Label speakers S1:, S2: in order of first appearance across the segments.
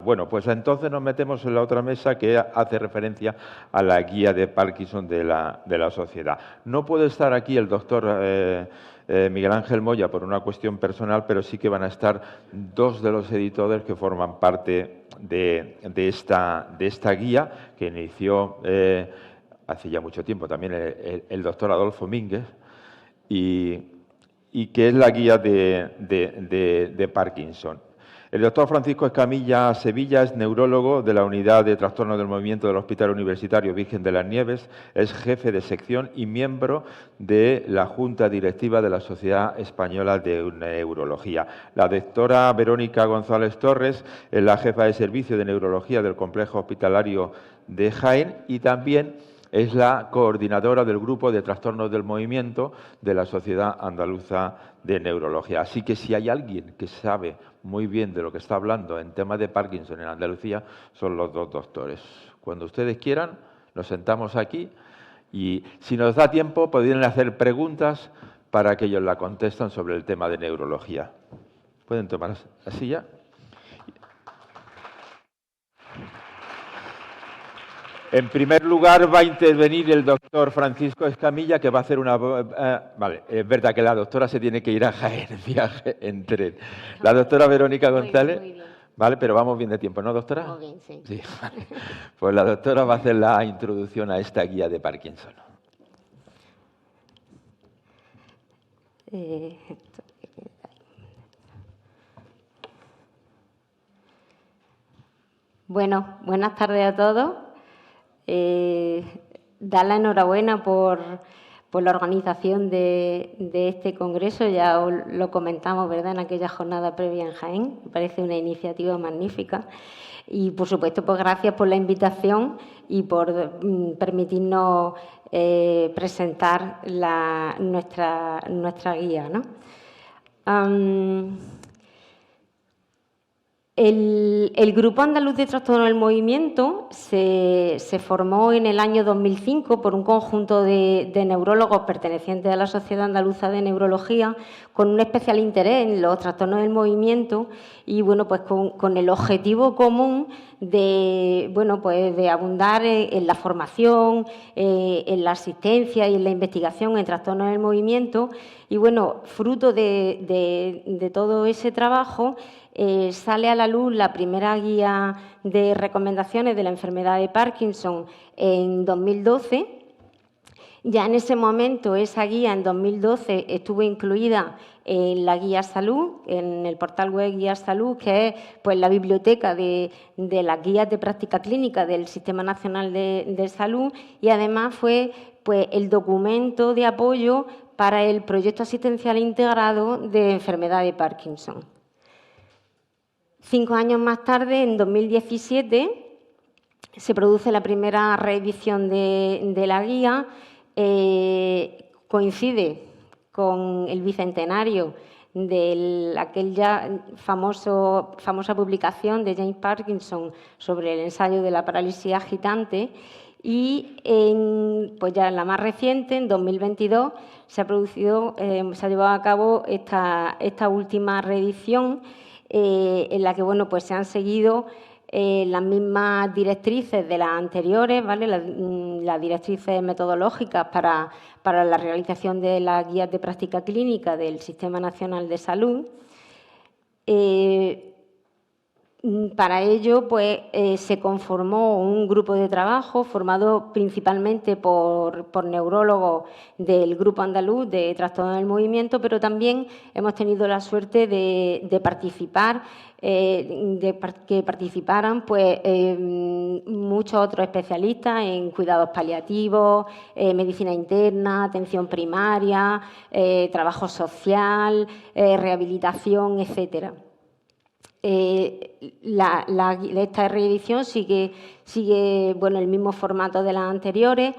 S1: Bueno, pues entonces nos metemos en la otra mesa que hace referencia a la guía de Parkinson de la sociedad. No puede estar aquí el doctor Miguel Ángel Moya por una cuestión personal, pero sí que van a estar dos de los editores que forman parte de esta guía que inició hace ya mucho tiempo también el doctor Adolfo Mínguez y que es la guía de Parkinson. El doctor Francisco Escamilla Sevilla es neurólogo de la Unidad de Trastornos del Movimiento del Hospital Universitario Virgen de las Nieves, es jefe de sección y miembro de la Junta Directiva de la Sociedad Española de Neurología. La doctora Verónica González Torres es la jefa de servicio de neurología del Complejo Hospitalario de Jaén y también es la coordinadora del Grupo de Trastornos del Movimiento de la Sociedad Andaluza de Neurología. Así que si hay alguien que sabe muy bien de lo que está hablando en temas de Parkinson en Andalucía, son los dos doctores. Cuando ustedes quieran, nos sentamos aquí y si nos da tiempo, podrían hacer preguntas para que ellos la contestan sobre el tema de neurología. ¿Pueden tomar la silla? En primer lugar va a intervenir el doctor Francisco Escamilla, que va a hacer una... vale, es verdad que la doctora se tiene que ir a Jaén, viaje en tren. La doctora Verónica González...
S2: Muy bien.
S1: Vale, pero vamos bien de tiempo, ¿no, doctora?
S2: Muy bien, sí.
S1: Sí, vale. Pues la doctora va a hacer la introducción a esta guía de Parkinson.
S2: Bueno, buenas tardes a todos. Dar la enhorabuena por la organización de este congreso. Ya lo comentamos, ¿verdad?, en aquella jornada previa en Jaén. Me parece una iniciativa magnífica. Y, por supuesto, pues gracias por la invitación y por permitirnos presentar nuestra guía, ¿no? El Grupo Andaluz de Trastornos del Movimiento se formó en el año 2005 por un conjunto de neurólogos pertenecientes a la Sociedad Andaluza de Neurología con un especial interés en los trastornos del movimiento y, bueno, pues con el objetivo común de, bueno, pues de abundar en la formación, en la asistencia y en la investigación en trastornos del movimiento. Y, bueno, fruto de todo ese trabajo, sale a la luz la primera guía de recomendaciones de la enfermedad de Parkinson en 2012. Ya en ese momento, esa guía en 2012 estuvo incluida en la Guía Salud, en el portal web Guía Salud, que es, pues, la biblioteca de las guías de práctica clínica del Sistema Nacional de Salud, y además fue, pues, el documento de apoyo para el proyecto asistencial integrado de enfermedad de Parkinson. 5 años más tarde, en 2017, se produce la primera reedición de la guía. Coincide con el bicentenario de aquella famosa publicación de James Parkinson sobre el ensayo de la parálisis agitante y pues ya en la más reciente, en 2022, se ha llevado a cabo esta última reedición en la que, bueno, pues se han seguido las mismas directrices de las anteriores, ¿vale? Las directrices metodológicas para la realización de las guías de práctica clínica del Sistema Nacional de Salud. Para ello, pues, se conformó un grupo de trabajo formado principalmente por neurólogos del Grupo Andaluz de Trastornos del Movimiento, pero también hemos tenido la suerte de participar, que participaran, pues, muchos otros especialistas en cuidados paliativos, medicina interna, atención primaria, trabajo social, rehabilitación, etcétera. Esta reedición sigue bueno, el mismo formato de las anteriores.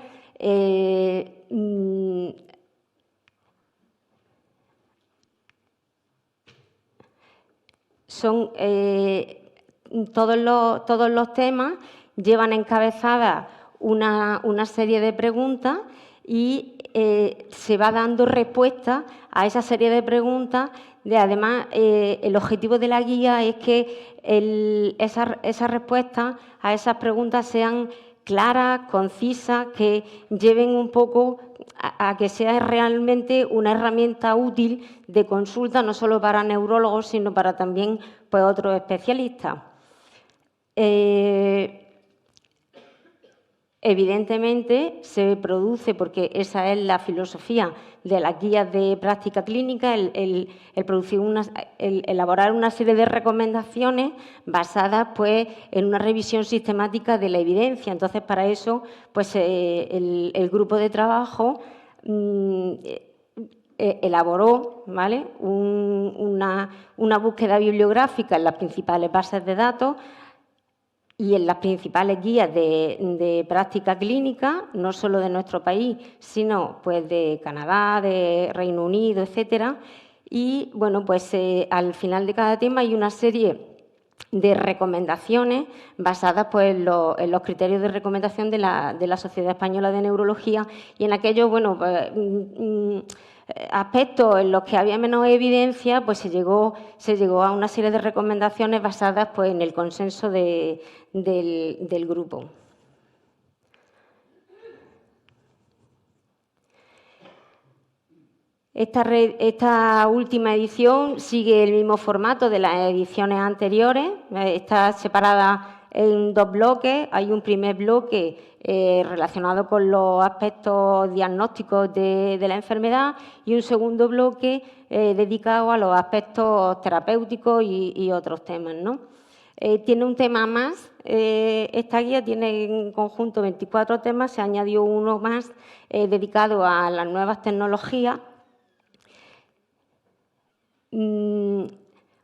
S2: Son todos los temas llevan encabezadas una serie de preguntas y se va dando respuesta a esa serie de preguntas. Además, el objetivo de la guía es que esas respuestas a esas preguntas sean claras, concisas, que lleven un poco a que sea realmente una herramienta útil de consulta, no solo para neurólogos, sino para también pues, otros especialistas. Evidentemente, se produce, porque esa es la filosofía de las guías de práctica clínica, el elaborar una serie de recomendaciones basadas pues, en una revisión sistemática de la evidencia. Entonces, para eso, pues, el grupo de trabajo elaboró, ¿vale?, una búsqueda bibliográfica en las principales bases de datos y en las principales guías de práctica clínica, no solo de nuestro país, sino pues de Canadá, de Reino Unido, etcétera. Y bueno, pues al final de cada tema hay una serie de recomendaciones basadas pues, en los criterios de recomendación de la Sociedad Española de Neurología y en aquellos, bueno, pues, aspectos en los que había menos evidencia, pues se llegó a una serie de recomendaciones basadas pues, en el consenso del grupo. Esta última edición sigue el mismo formato de las ediciones anteriores. Está separada en dos bloques. Hay un primer bloque relacionado con los aspectos diagnósticos de la enfermedad y un segundo bloque dedicado a los aspectos terapéuticos y otros temas, ¿no? Tiene un tema más. Esta guía tiene en conjunto 24 temas. Se añadió uno más dedicado a las nuevas tecnologías.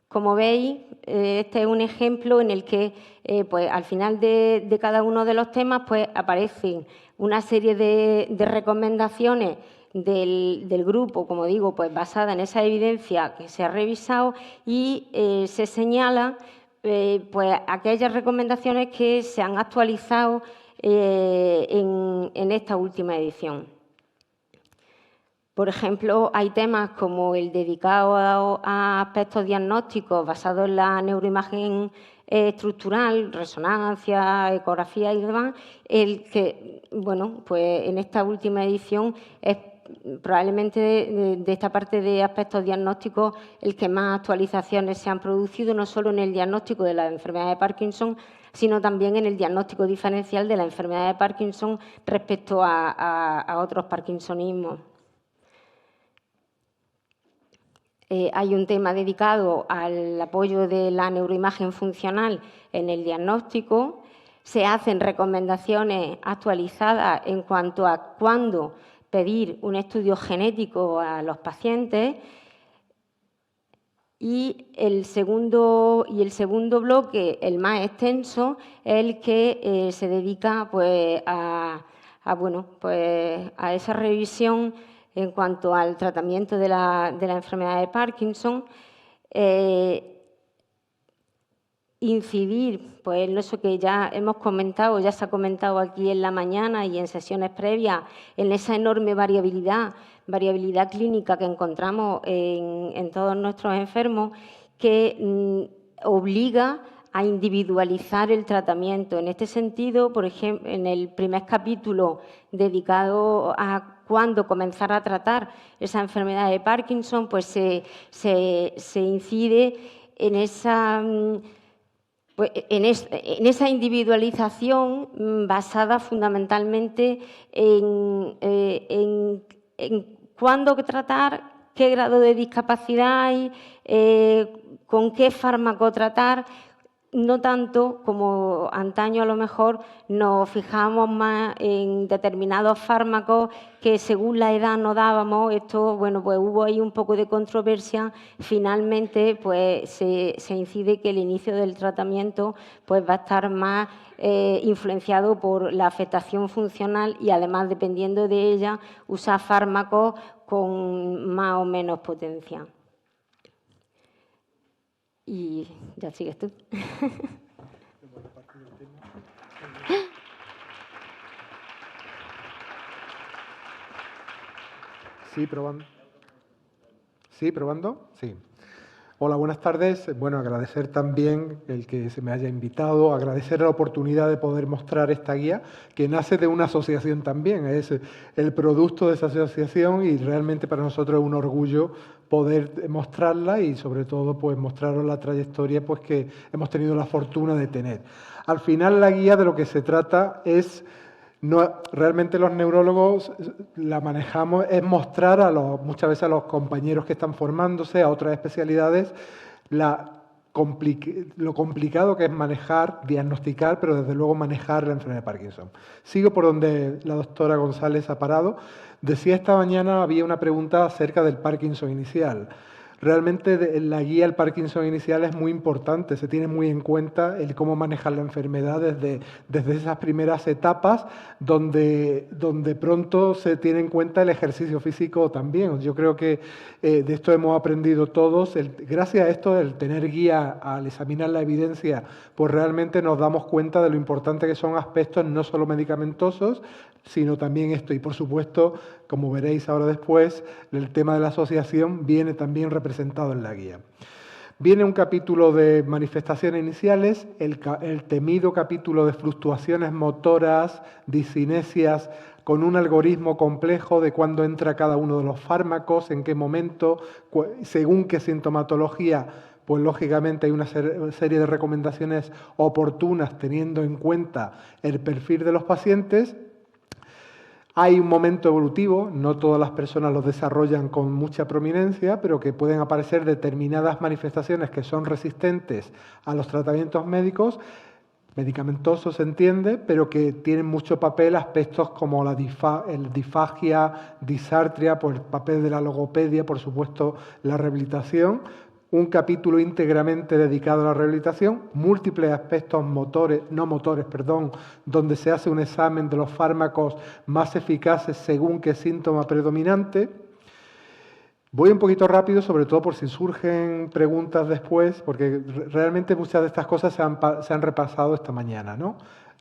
S2: Como veis, este es un ejemplo en el que pues, al final de cada uno de los temas pues, aparecen una serie de recomendaciones del grupo, como digo, pues, basada en esa evidencia que se ha revisado y se señala pues, aquellas recomendaciones que se han actualizado en esta última edición. Por ejemplo, hay temas como el dedicado a aspectos diagnósticos basados en la neuroimagen estructural, resonancia, ecografía y demás, el que, bueno, pues en esta última edición es probablemente de esta parte de aspectos diagnósticos el que más actualizaciones se han producido, no solo en el diagnóstico de la enfermedad de Parkinson, sino también en el diagnóstico diferencial de la enfermedad de Parkinson respecto a otros parkinsonismos. Hay un tema dedicado al apoyo de la neuroimagen funcional en el diagnóstico. Se hacen recomendaciones actualizadas en cuanto a cuándo pedir un estudio genético a los pacientes. Y el segundo bloque, el más extenso, es el que se dedica pues, a esa revisión en cuanto al tratamiento de la enfermedad de Parkinson, incidir pues, en eso que ya hemos comentado, ya se ha comentado aquí en la mañana y en sesiones previas, en esa enorme variabilidad clínica que encontramos en todos nuestros enfermos, que obliga a individualizar el tratamiento. En este sentido, por ejemplo, en el primer capítulo dedicado a cuándo comenzar a tratar esa enfermedad de Parkinson, pues se incide en esa individualización basada fundamentalmente en cuándo tratar, qué grado de discapacidad hay, con qué fármaco tratar. No tanto como antaño a lo mejor nos fijamos más en determinados fármacos que según la edad no dábamos. Esto, bueno, pues hubo ahí un poco de controversia. Finalmente, pues se incide que el inicio del tratamiento pues va a estar más influenciado por la afectación funcional y además, dependiendo de ella, usar fármacos con más o menos potencia. Y ya sigues tú.
S3: Sí, probando. Sí, probando. Sí. Hola, buenas tardes. Bueno, agradecer también el que se me haya invitado, agradecer la oportunidad de poder mostrar esta guía, que nace de una asociación también, es el producto de esa asociación y realmente para nosotros es un orgullo poder mostrarla y sobre todo pues mostraros la trayectoria pues que hemos tenido la fortuna de tener. Al final la guía de lo que se trata es... No, realmente los neurólogos la manejamos, es mostrar muchas veces a los compañeros que están formándose a otras especialidades lo complicado que es manejar, diagnosticar, pero desde luego manejar la enfermedad de Parkinson. Sigo por donde la doctora González ha parado. Decía esta mañana, había una pregunta acerca del Parkinson inicial. Realmente la guía al Parkinson inicial es muy importante, se tiene muy en cuenta el cómo manejar la enfermedad desde esas primeras etapas donde pronto se tiene en cuenta el ejercicio físico también. Yo creo que de esto hemos aprendido todos. Gracias a esto, el tener guía al examinar la evidencia, pues realmente nos damos cuenta de lo importante que son aspectos no solo medicamentosos, sino también esto. Y por supuesto, como veréis ahora después, el tema de la asociación viene también representado en la guía. Viene un capítulo de manifestaciones iniciales, el temido capítulo de fluctuaciones motoras, discinesias, con un algoritmo complejo de cuándo entra cada uno de los fármacos, en qué momento, según qué sintomatología, pues lógicamente hay una serie de recomendaciones oportunas teniendo en cuenta el perfil de los pacientes. Hay un momento evolutivo, no todas las personas lo desarrollan con mucha prominencia, pero que pueden aparecer determinadas manifestaciones que son resistentes a los tratamientos médicos, medicamentosos se entiende, pero que tienen mucho papel aspectos como la disfagia, disartria, por el papel de la logopedia, por supuesto la rehabilitación. Un capítulo íntegramente dedicado a la rehabilitación, múltiples aspectos donde se hace un examen de los fármacos más eficaces según qué síntoma predominante. Voy un poquito rápido, sobre todo por si surgen preguntas después, porque realmente muchas de estas cosas se han repasado esta mañana, ¿no?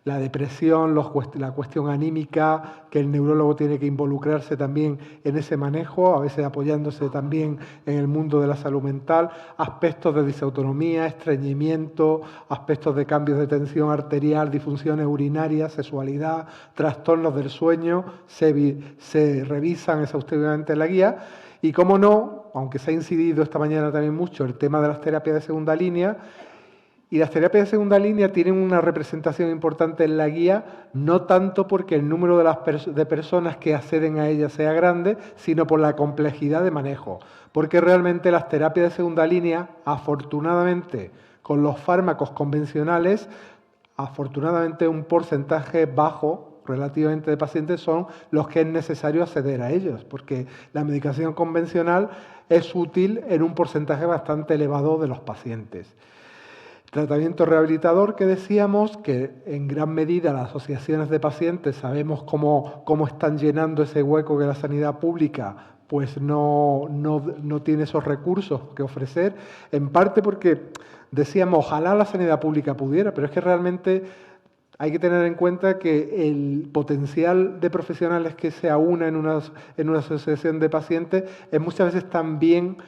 S3: La depresión, la cuestión anímica, que el neurólogo tiene que involucrarse también en ese manejo, a veces apoyándose también en el mundo de la salud mental, aspectos de disautonomía, estreñimiento, aspectos de cambios de tensión arterial, disfunciones urinarias, sexualidad, trastornos del sueño, se revisan exhaustivamente en la guía. Y cómo no, aunque se ha incidido esta mañana también mucho el tema de las terapias de segunda línea, y las terapias de segunda línea tienen una representación importante en la guía, no tanto porque el número de personas que acceden a ellas sea grande, sino por la complejidad de manejo. Porque realmente las terapias de segunda línea, afortunadamente, con los fármacos convencionales, afortunadamente un porcentaje bajo relativamente de pacientes son los que es necesario acceder a ellos, porque la medicación convencional es útil en un porcentaje bastante elevado de los pacientes. Tratamiento rehabilitador que decíamos, que en gran medida las asociaciones de pacientes sabemos cómo están llenando ese hueco que la sanidad pública pues no tiene esos recursos que ofrecer, en parte porque decíamos, ojalá la sanidad pública pudiera, pero es que realmente hay que tener en cuenta que el potencial de profesionales que se aúna en una asociación de pacientes es muchas veces también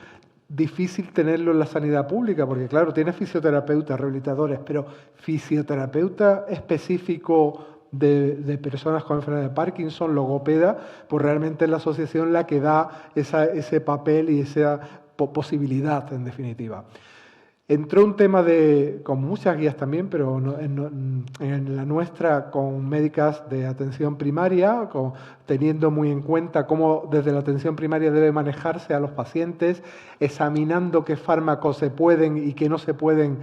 S3: difícil tenerlo en la sanidad pública, porque claro, tienes fisioterapeutas, rehabilitadores, pero fisioterapeuta específico de personas con enfermedad de Parkinson, logopeda, pues realmente es la asociación la que da ese papel y esa posibilidad, en definitiva. Entró un tema con muchas guías también, pero en la nuestra con médicas de atención primaria, teniendo muy en cuenta cómo desde la atención primaria debe manejarse a los pacientes, examinando qué fármacos se pueden y qué no se pueden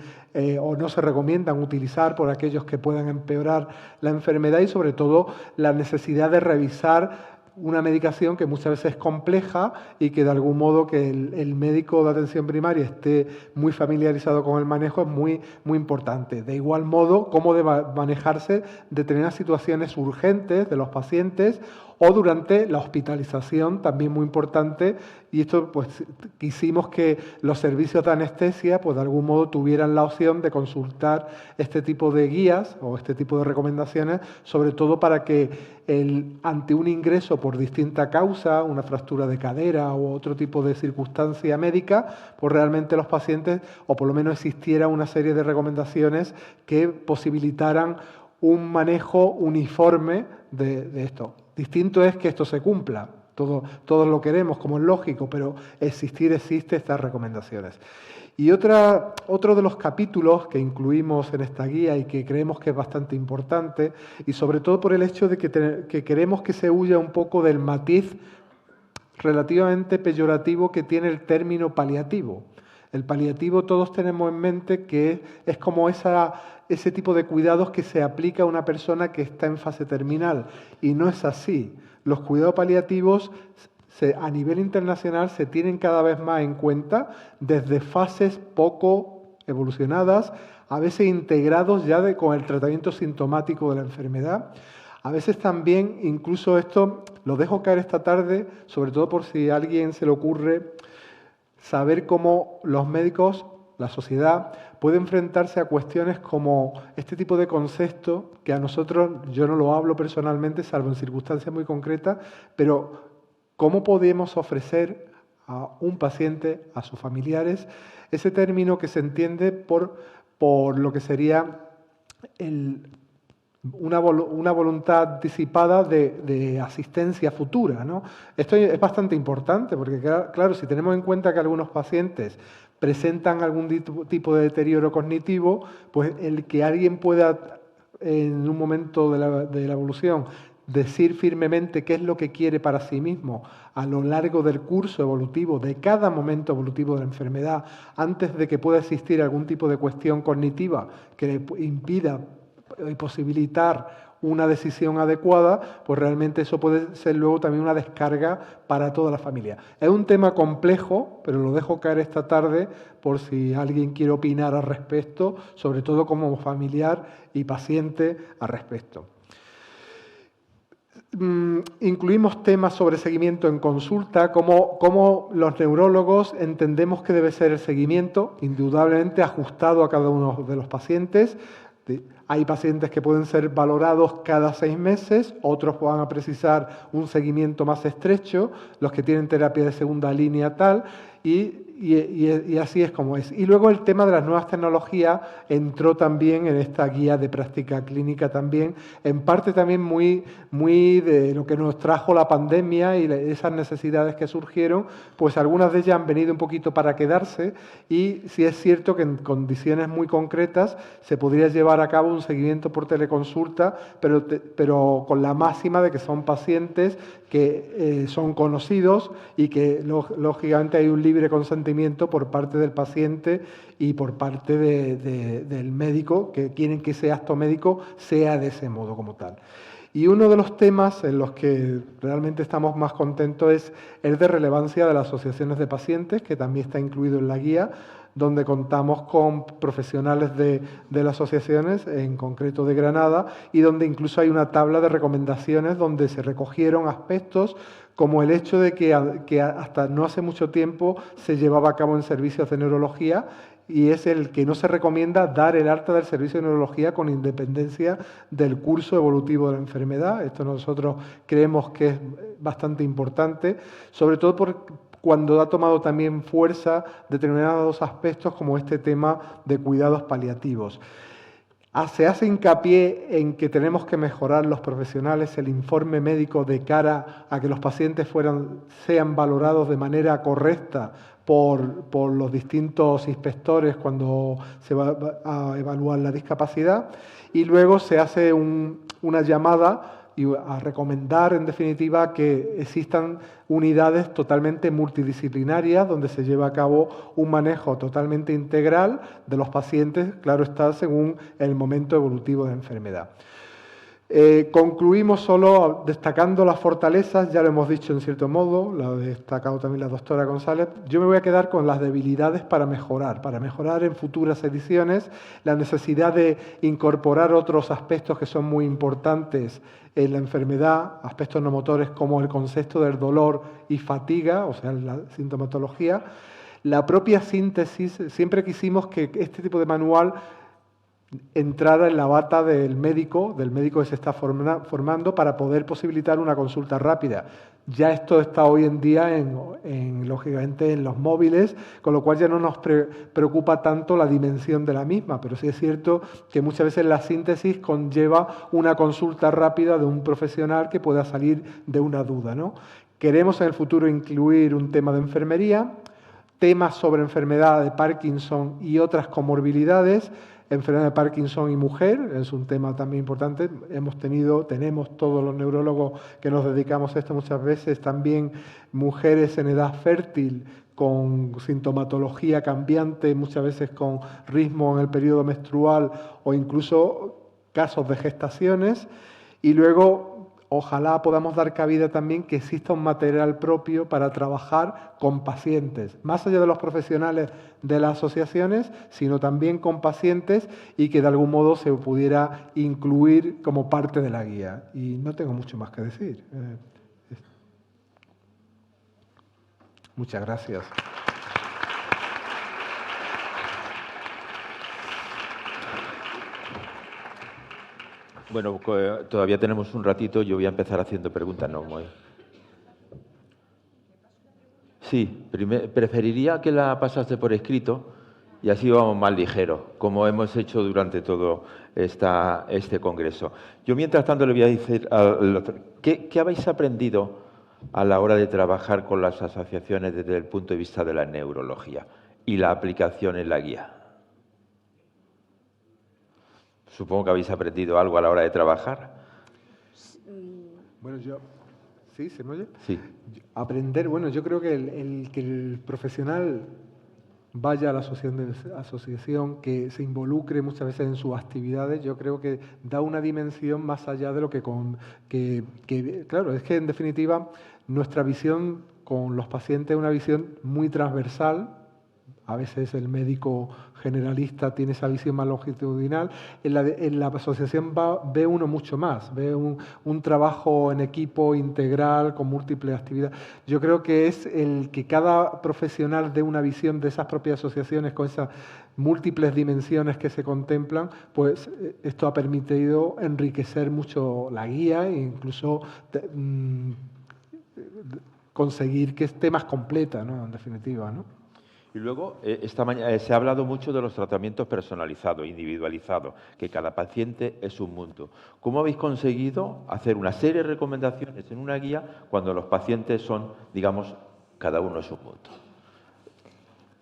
S3: o no se recomiendan utilizar por aquellos que puedan empeorar la enfermedad y sobre todo la necesidad de revisar una medicación que muchas veces es compleja y que de algún modo que el médico de atención primaria esté muy familiarizado con el manejo es muy, muy importante. De igual modo, cómo debe manejarse determinadas situaciones urgentes de los pacientes o durante la hospitalización, también muy importante, y esto pues quisimos que los servicios de anestesia pues de algún modo tuvieran la opción de consultar este tipo de guías o este tipo de recomendaciones, sobre todo para que ante un ingreso por distinta causa, una fractura de cadera u otro tipo de circunstancia médica, pues realmente los pacientes, o por lo menos existiera una serie de recomendaciones que posibilitaran un manejo uniforme de esto. Distinto es que esto se cumpla, todos lo queremos, como es lógico, pero existe estas recomendaciones. Y otro de los capítulos que incluimos en esta guía y que creemos que es bastante importante, y sobre todo por el hecho de que queremos que se huya un poco del matiz relativamente peyorativo que tiene el término paliativo. El paliativo todos tenemos en mente que es como ese tipo de cuidados que se aplica a una persona que está en fase terminal, y no es así. Los cuidados paliativos a nivel internacional se tienen cada vez más en cuenta desde fases poco evolucionadas, a veces integrados ya con el tratamiento sintomático de la enfermedad. A veces también, incluso esto lo dejo caer esta tarde, sobre todo por si a alguien se le ocurre saber cómo los médicos, la sociedad, puede enfrentarse a cuestiones como este tipo de concepto que a nosotros, yo no lo hablo personalmente, salvo en circunstancias muy concretas, pero ¿cómo podemos ofrecer a un paciente, a sus familiares, ese término que se entiende por lo que sería una voluntad disipada de asistencia futura, ¿no? Esto es bastante importante porque, claro, si tenemos en cuenta que algunos pacientes presentan algún tipo de deterioro cognitivo, pues el que alguien pueda, en un momento de la evolución, decir firmemente qué es lo que quiere para sí mismo a lo largo del curso evolutivo, de cada momento evolutivo de la enfermedad, antes de que pueda existir algún tipo de cuestión cognitiva que le impida posibilitar una decisión adecuada, pues realmente eso puede ser luego también una descarga para toda la familia. Es un tema complejo, pero lo dejo caer esta tarde por si alguien quiere opinar al respecto, sobre todo como familiar y paciente al respecto. Incluimos temas sobre seguimiento en consulta, cómo los neurólogos entendemos que debe ser el seguimiento, indudablemente ajustado a cada uno de los pacientes. Hay pacientes que pueden ser valorados cada 6 meses, otros van a precisar un seguimiento más estrecho, los que tienen terapia de segunda línea tal, y así es como es. Y luego el tema de las nuevas tecnologías entró también en esta guía de práctica clínica también, en parte también muy de lo que nos trajo la pandemia y esas necesidades que surgieron, pues algunas de ellas han venido un poquito para quedarse, y sí es cierto que en condiciones muy concretas se podría llevar a cabo un seguimiento por teleconsulta, pero con la máxima de que son pacientes que son conocidos y que lógicamente hay un libre consentimiento por parte del paciente y por parte del médico, que quieren que ese acto médico sea de ese modo como tal. Y uno de los temas en los que realmente estamos más contentos es el de relevancia de las asociaciones de pacientes, que también está incluido en la guía, donde contamos con profesionales de las asociaciones, en concreto de Granada, y donde incluso hay una tabla de recomendaciones donde se recogieron aspectos como el hecho de que hasta no hace mucho tiempo se llevaba a cabo en servicios de neurología, y es el que no se recomienda dar el alta del servicio de neurología con independencia del curso evolutivo de la enfermedad. Esto nosotros creemos que es bastante importante, sobre todo cuando ha tomado también fuerza determinados aspectos como este tema de cuidados paliativos. Se hace hincapié en que tenemos que mejorar los profesionales el informe médico de cara a que los pacientes sean valorados de manera correcta por los distintos inspectores cuando se va a evaluar la discapacidad, y luego se hace una llamada a recomendar, en definitiva, que existan unidades totalmente multidisciplinarias donde se lleva a cabo un manejo totalmente integral de los pacientes, claro está, según el momento evolutivo de la enfermedad. Concluimos solo destacando las fortalezas, ya lo hemos dicho en cierto modo, lo ha destacado también la doctora González. Yo me voy a quedar con las debilidades para mejorar en futuras ediciones, la necesidad de incorporar otros aspectos que son muy importantes en la enfermedad, aspectos no motores como el concepto del dolor y fatiga, o sea, la sintomatología. La propia síntesis, siempre quisimos que este tipo de manual entrara en la bata del médico que se está formando para poder posibilitar una consulta rápida. Ya esto está hoy en día, lógicamente, en los móviles, con lo cual ya no nos preocupa tanto la dimensión de la misma, pero sí es cierto que muchas veces la síntesis conlleva una consulta rápida de un profesional que pueda salir de una duda, ¿no? Queremos en el futuro incluir un tema de enfermería, temas sobre enfermedad de Parkinson y otras comorbilidades. Enfermedad de Parkinson y mujer es un tema también importante. Tenemos todos los neurólogos que nos dedicamos a esto muchas veces, también mujeres en edad fértil con sintomatología cambiante, muchas veces con ritmo en el periodo menstrual o incluso casos de gestaciones. Y luego, ojalá podamos dar cabida también que exista un material propio para trabajar con pacientes, más allá de los profesionales de las asociaciones, sino también con pacientes y que de algún modo se pudiera incluir como parte de la guía. Y no tengo mucho más que decir. Muchas gracias.
S1: Bueno, todavía tenemos un ratito, yo voy a empezar haciendo preguntas, ¿no? Sí, preferiría que la pasase por escrito y así vamos más ligeros, como hemos hecho durante todo este congreso. Yo, mientras tanto, le voy a decir al doctor, ¿qué habéis aprendido a la hora de trabajar con las asociaciones desde el punto de vista de la neurología y la aplicación en la guía? Supongo que habéis aprendido algo a la hora de trabajar.
S3: Bueno, ¿sí? ¿Se me oye?
S1: Sí.
S3: Aprender, bueno, yo creo que que el profesional vaya a la asociación, que se involucre muchas veces en sus actividades, yo creo que da una dimensión más allá de lo que claro, es que en definitiva nuestra visión con los pacientes es una visión muy transversal. A veces el médico generalista tiene esa visión más longitudinal. En la asociación ve uno mucho más, ve un trabajo en equipo integral con múltiples actividades. Yo creo que es el que cada profesional dé una visión de esas propias asociaciones con esas múltiples dimensiones que se contemplan, pues esto ha permitido enriquecer mucho la guía e incluso conseguir que esté más completa, ¿no? En definitiva, ¿no?
S1: Y luego, esta mañana se ha hablado mucho de los tratamientos personalizados, individualizados, que cada paciente es un mundo. ¿Cómo habéis conseguido hacer una serie de recomendaciones en una guía cuando los pacientes son, digamos, cada uno es un mundo?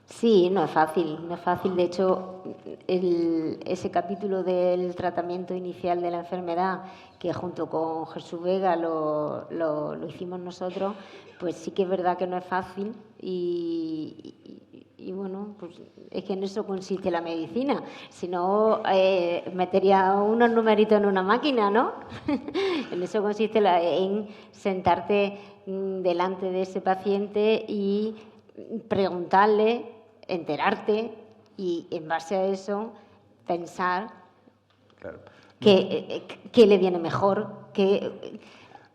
S2: Sí, no es fácil, no es fácil. De hecho, ese capítulo del tratamiento inicial de la enfermedad, que junto con Jesús Vega lo hicimos nosotros, pues sí que es verdad que no es fácil y bueno, pues es que en eso consiste la medicina. Si no, metería unos numeritos en una máquina, ¿no? En eso consiste en sentarte delante de ese paciente y preguntarle, enterarte y en base a eso pensar
S1: claro.
S2: qué le viene mejor,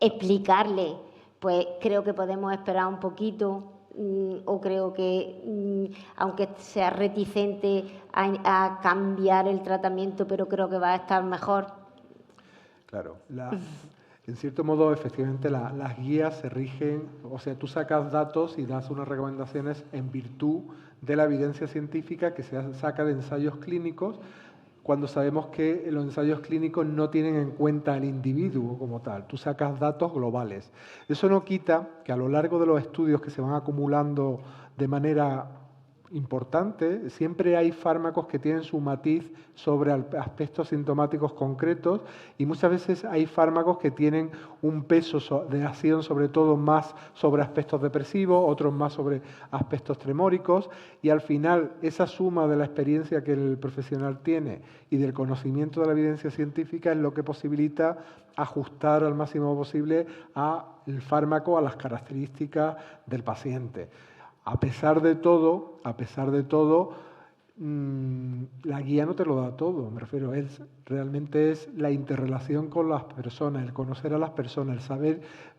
S2: explicarle. Pues creo que podemos esperar un poquito o creo que, aunque sea reticente a cambiar el tratamiento, pero creo que va a estar mejor.
S3: Claro, en cierto modo, efectivamente, las guías se rigen, o sea, tú sacas datos y das unas recomendaciones en virtud de la evidencia científica que se saca de ensayos clínicos, cuando sabemos que los ensayos clínicos no tienen en cuenta al individuo como tal. Tú sacas datos globales. Eso no quita que a lo largo de los estudios que se van acumulando de manera importante. Siempre hay fármacos que tienen su matiz sobre aspectos sintomáticos concretos y muchas veces hay fármacos que tienen un peso de acción sobre todo más sobre aspectos depresivos, otros más sobre aspectos tremóricos, y al final esa suma de la experiencia que el profesional tiene y del conocimiento de la evidencia científica es lo que posibilita ajustar al máximo posible al fármaco a las características del paciente. A pesar de todo, la guía no te lo da todo, me refiero, realmente es la interrelación con las personas, el conocer a las personas,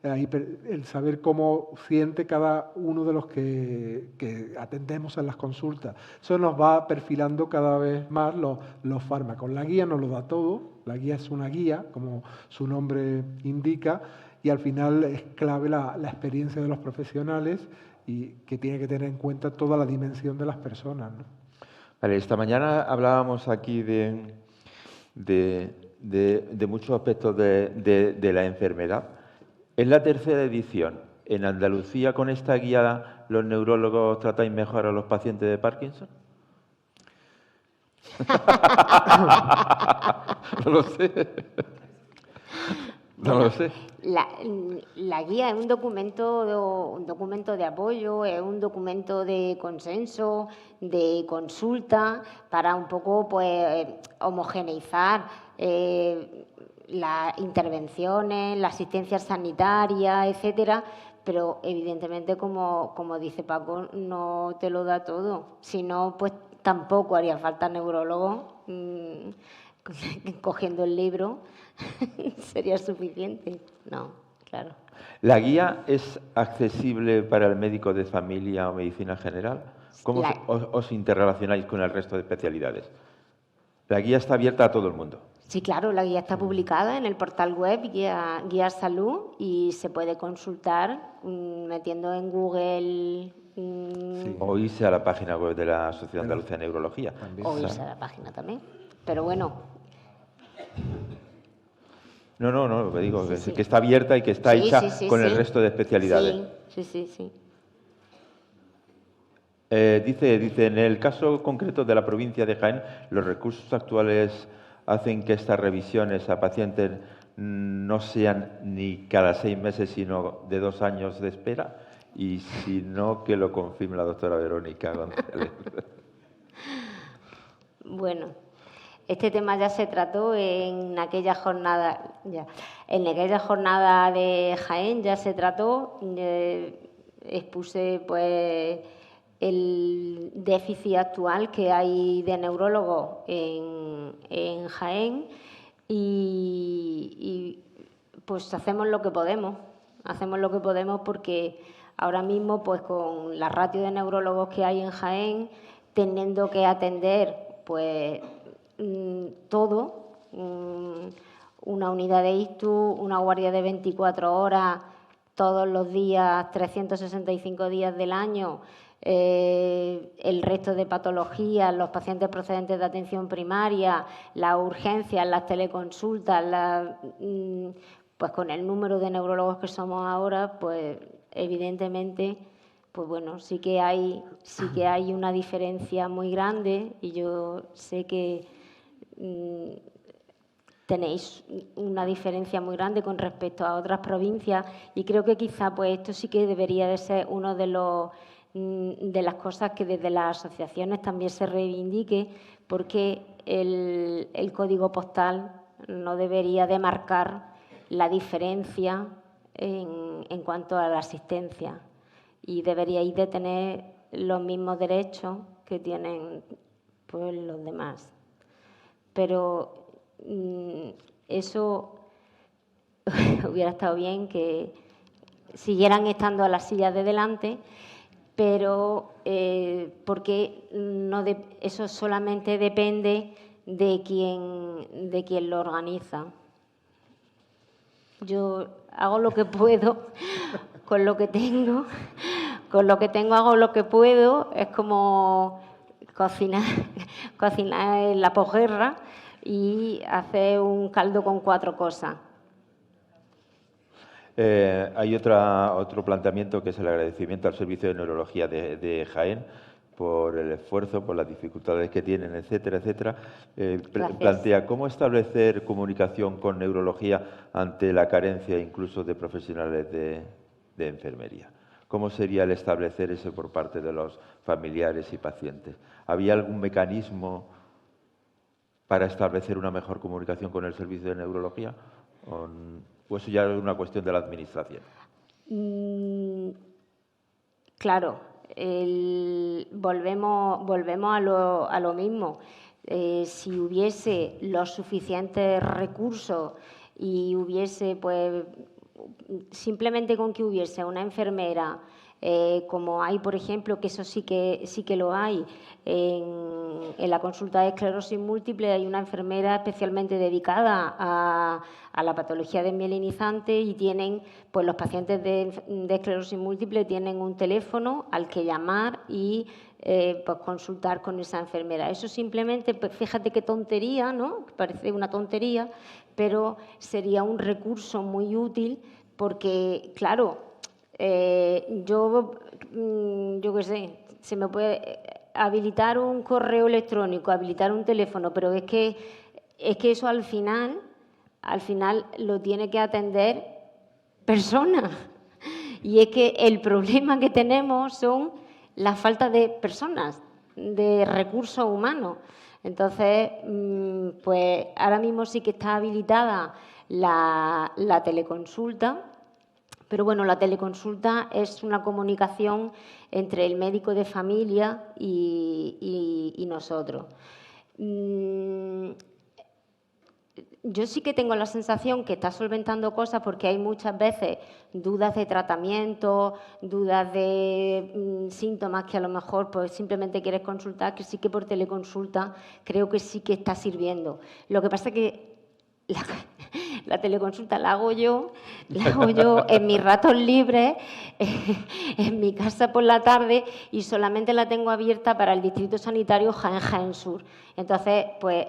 S3: el saber cómo siente cada uno de los que atendemos en las consultas. Eso nos va perfilando cada vez más los fármacos. La guía no lo da todo, la guía es una guía, como su nombre indica, y al final es clave la experiencia de los profesionales y que tiene que tener en cuenta toda la dimensión de las personas, ¿no?
S1: Vale, esta mañana hablábamos aquí de muchos aspectos de la enfermedad. Es la tercera edición. ¿En Andalucía con esta guía los neurólogos tratáis mejor a los pacientes de Parkinson? No lo sé. No lo sé.
S2: La guía es un documento de apoyo, es un documento de consenso, de consulta, para un poco pues homogeneizar las intervenciones, la asistencia sanitaria, etcétera, pero evidentemente, como dice Paco, no te lo da todo. Si no, pues tampoco haría falta neurólogos. Cogiendo el libro sería suficiente. No, claro.
S1: ¿La guía es accesible para el médico de familia o medicina general? ¿Cómo os interrelacionáis con el resto de especialidades? La guía está abierta a todo el mundo.
S2: Sí, claro, la guía está publicada en el portal web Guía Salud y se puede consultar metiendo en Google.
S1: Sí. O irse a la página web de la Sociedad Andaluza de Neurología.
S2: O irse a la página también. Pero bueno.
S1: No, lo que digo es que está abierta y que está hecha con el resto de especialidades.
S2: Sí.
S1: Dice, en el caso concreto de la provincia de Jaén, los recursos actuales hacen que estas revisiones a pacientes no sean ni cada 6 meses, sino de 2 años de espera, y si no, que lo confirme la doctora Verónica González.
S2: Bueno, este tema ya se trató en aquella jornada, de Jaén ya se trató, expuse pues el déficit actual que hay de neurólogos en Jaén y pues hacemos lo que podemos porque ahora mismo pues con la ratio de neurólogos que hay en Jaén, teniendo que atender pues todo, una unidad de ICTU, una guardia de 24 horas todos los días, 365 días del año, el resto de patologías, los pacientes procedentes de atención primaria, las urgencias, las teleconsultas, pues con el número de neurólogos que somos ahora, pues evidentemente, pues bueno, sí que hay una diferencia muy grande y yo sé que tenéis una diferencia muy grande con respecto a otras provincias y creo que quizá pues esto sí que debería de ser uno de las cosas que desde las asociaciones también se reivindique, porque el código postal no debería de marcar la diferencia en cuanto a la asistencia y deberíais de tener los mismos derechos que tienen pues los demás. Pero eso hubiera estado bien que siguieran estando a las sillas de delante, pero porque eso solamente depende de quien lo organiza. Yo hago lo que puedo con lo que tengo. Con lo que tengo hago lo que puedo. Es como cocinar en la posguerra y hacer un caldo con 4 cosas.
S1: Hay otro planteamiento que es el agradecimiento al Servicio de Neurología de Jaén por el esfuerzo, por las dificultades que tienen, etcétera, etcétera.
S2: Gracias.
S1: Plantea cómo establecer comunicación con neurología ante la carencia incluso de profesionales de enfermería. ¿Cómo sería el establecer eso por parte de los familiares y pacientes? ¿Había algún mecanismo para establecer una mejor comunicación con el servicio de neurología? ¿O eso ya es una cuestión de la administración?
S2: Claro, volvemos a lo mismo. Si hubiese los suficientes recursos y hubiese, pues, simplemente con que hubiese una enfermera, como hay, por ejemplo, que eso sí que lo hay, en la consulta de esclerosis múltiple hay una enfermera especialmente dedicada a la patología desmielinizante y tienen, pues los pacientes de esclerosis múltiple tienen un teléfono al que llamar y pues consultar con esa enfermera. Eso simplemente, pues fíjate qué tontería, ¿no? Parece una tontería, pero sería un recurso muy útil porque, claro, yo qué sé, se me puede habilitar un correo electrónico, habilitar un teléfono, pero es que eso al final lo tiene que atender personas. Y es que el problema que tenemos son la falta de personas, de recursos humanos. Entonces, pues ahora mismo sí que está habilitada la teleconsulta, pero bueno, la teleconsulta es una comunicación entre el médico de familia y nosotros. Yo sí que tengo la sensación que está solventando cosas porque hay muchas veces dudas de tratamiento, dudas de síntomas que a lo mejor pues simplemente quieres consultar, que sí que por teleconsulta creo que sí que está sirviendo. Lo que pasa es que la teleconsulta la hago yo en mis ratos libres, en mi casa por la tarde y solamente la tengo abierta para el distrito sanitario Jaén Sur. Entonces, pues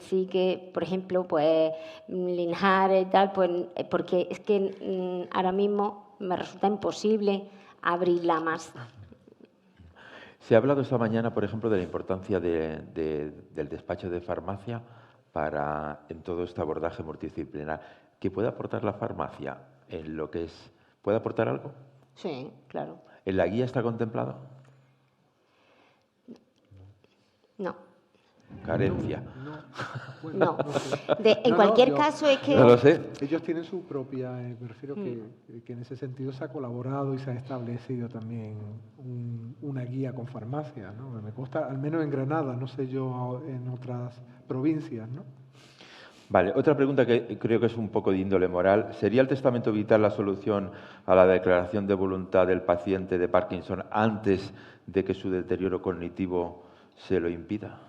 S2: sí que, por ejemplo, pues Linares y tal, pues porque es que ahora mismo me resulta imposible abrirla más.
S1: Se ha hablado esta mañana, por ejemplo, de la importancia del despacho de farmacia en todo este abordaje multidisciplinar. ¿Qué puede aportar la farmacia en lo que es? ¿Puede aportar algo?
S2: Sí, claro.
S1: ¿En la guía está contemplado?
S2: No.
S1: Carencia.
S2: No. En cualquier caso es que...
S1: No lo sé.
S3: Ellos tienen su propia, me refiero que en ese sentido se ha colaborado y se ha establecido también una guía con farmacia, ¿no? Me consta, al menos en Granada, no sé yo en otras provincias, ¿no?
S1: Vale, otra pregunta que creo que es un poco de índole moral. ¿Sería el testamento vital la solución a la declaración de voluntad del paciente de Parkinson antes de que su deterioro cognitivo se lo impida?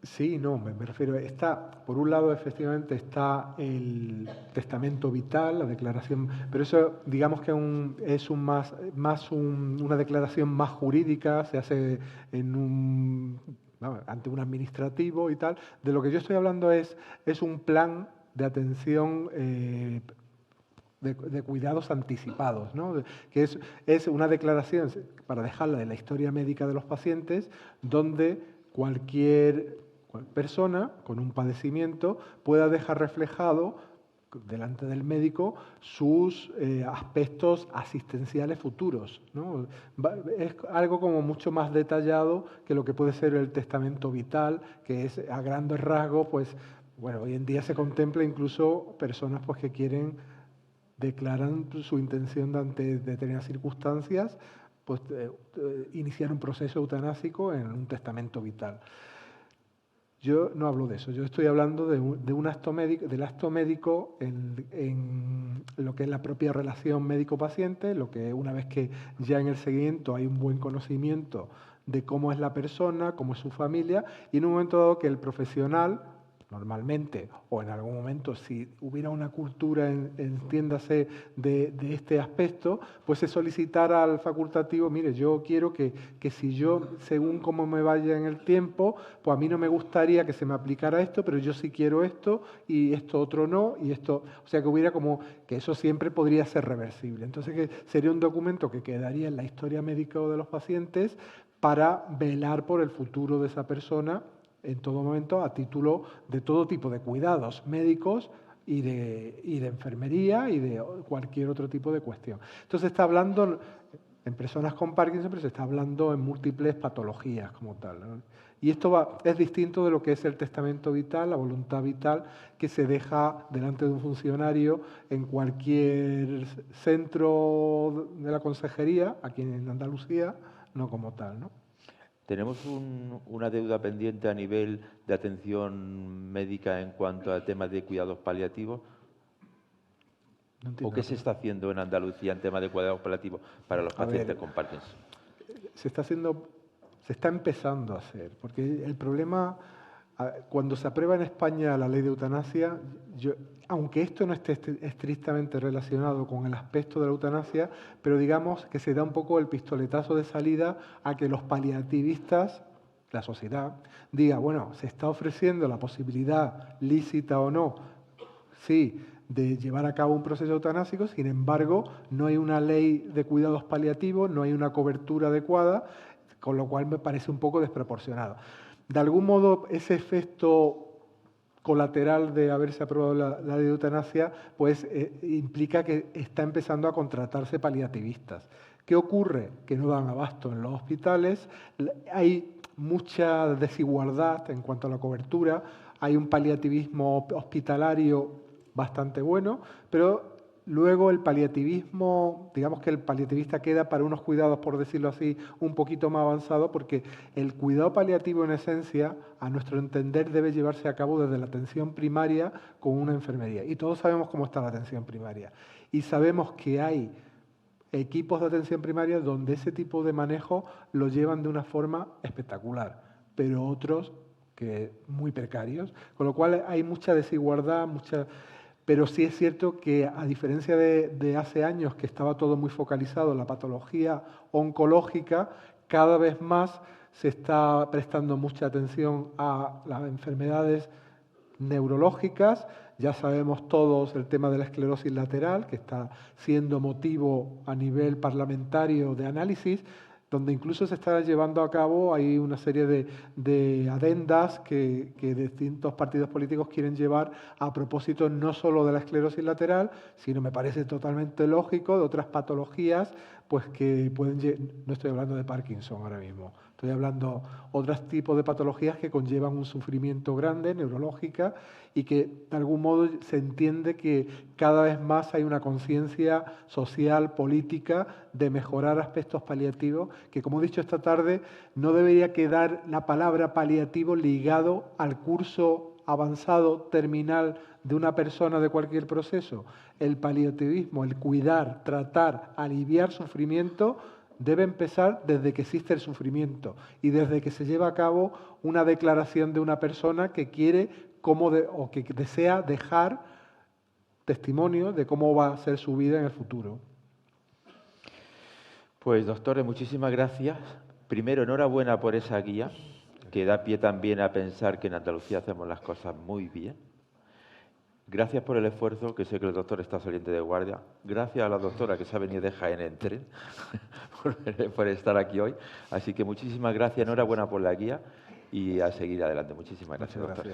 S3: Sí, no, me refiero, por un lado efectivamente está el testamento vital, la declaración, pero eso digamos que es una declaración más jurídica, se hace ante un administrativo y tal. De lo que yo estoy hablando es un plan de atención de cuidados anticipados, ¿no? Que es una declaración, para dejarla de la historia médica de los pacientes, donde cualquier persona con un padecimiento pueda dejar reflejado delante del médico sus aspectos asistenciales futuros, ¿no? Es algo como mucho más detallado que lo que puede ser el testamento vital, que es a grandes rasgos, pues, bueno, hoy en día se contempla incluso personas pues que declaran su intención ante determinadas circunstancias, pues iniciar un proceso eutanásico en un testamento vital. Yo no hablo de eso, yo estoy hablando de un acto médico, del acto médico en lo que es la propia relación médico-paciente, lo que una vez que ya en el seguimiento hay un buen conocimiento de cómo es la persona, cómo es su familia, y en un momento dado que el profesional normalmente, o en algún momento, si hubiera una cultura, entiéndase, de este aspecto, pues se solicitara al facultativo, mire, yo quiero que si yo, según cómo me vaya en el tiempo, pues a mí no me gustaría que se me aplicara esto, pero yo sí quiero esto, y esto otro no, y esto, o sea, que hubiera como, que eso siempre podría ser reversible. Entonces, que sería un documento que quedaría en la historia médica de los pacientes para velar por el futuro de esa persona en todo momento a título de todo tipo de cuidados médicos y de enfermería y de cualquier otro tipo de cuestión. Entonces está hablando en personas con Parkinson, pero se está hablando en múltiples patologías como tal, ¿no? Y esto es distinto de lo que es el testamento vital, la voluntad vital, que se deja delante de un funcionario en cualquier centro de la consejería, aquí en Andalucía, no como tal, ¿no?
S1: ¿Tenemos una deuda pendiente a nivel de atención médica en cuanto a temas de cuidados paliativos?
S3: No
S1: ¿O
S3: entiendo.
S1: qué se está haciendo en Andalucía en temas de cuidados paliativos para los pacientes con Parkinson?
S3: Se está empezando a hacer, porque el problema, cuando se aprueba en España la ley de eutanasia, aunque esto no esté estrictamente relacionado con el aspecto de la eutanasia, pero digamos que se da un poco el pistoletazo de salida a que los paliativistas, la sociedad, diga, bueno, se está ofreciendo la posibilidad, lícita o no, sí, de llevar a cabo un proceso eutanásico, sin embargo, no hay una ley de cuidados paliativos, no hay una cobertura adecuada, con lo cual me parece un poco desproporcionado. De algún modo, ese efecto colateral de haberse aprobado la ley de eutanasia, pues implica que está empezando a contratarse paliativistas. ¿Qué ocurre? Que no dan abasto en los hospitales, hay mucha desigualdad en cuanto a la cobertura, hay un paliativismo hospitalario bastante bueno, pero luego el paliativismo, digamos que el paliativista queda para unos cuidados, por decirlo así, un poquito más avanzados, porque el cuidado paliativo en esencia, a nuestro entender, debe llevarse a cabo desde la atención primaria con una enfermería. Y todos sabemos cómo está la atención primaria. Y sabemos que hay equipos de atención primaria donde ese tipo de manejo lo llevan de una forma espectacular, pero otros que muy precarios, con lo cual hay mucha desigualdad, pero sí es cierto que, a diferencia de hace años, que estaba todo muy focalizado en la patología oncológica, cada vez más se está prestando mucha atención a las enfermedades neurológicas. Ya sabemos todos el tema de la esclerosis lateral, que está siendo motivo a nivel parlamentario de análisis, donde incluso se está llevando a cabo, hay una serie de adendas que distintos partidos políticos quieren llevar a propósito no solo de la esclerosis lateral, sino, me parece totalmente lógico, de otras patologías, pues que pueden, no estoy hablando de Parkinson ahora mismo, estoy hablando de otros tipos de patologías que conllevan un sufrimiento grande, neurológica, y que de algún modo se entiende que cada vez más hay una conciencia social, política, de mejorar aspectos paliativos, que, como he dicho esta tarde, no debería quedar la palabra paliativo ligado al curso avanzado, terminal, de una persona de cualquier proceso. El paliativismo, el cuidar, tratar, aliviar sufrimiento, debe empezar desde que existe el sufrimiento y desde que se lleva a cabo una declaración de una persona que quiere o que desea dejar testimonio de cómo va a ser su vida en el futuro.
S1: Pues, doctores, muchísimas gracias. Primero, enhorabuena por esa guía, que da pie también a pensar que en Andalucía hacemos las cosas muy bien. Gracias por el esfuerzo, que sé que el doctor está saliente de guardia. Gracias a la doctora que se ha venido de Jaén en tren por estar aquí hoy. Así que muchísimas gracias, enhorabuena por la guía y a seguir adelante. Muchísimas gracias, doctor.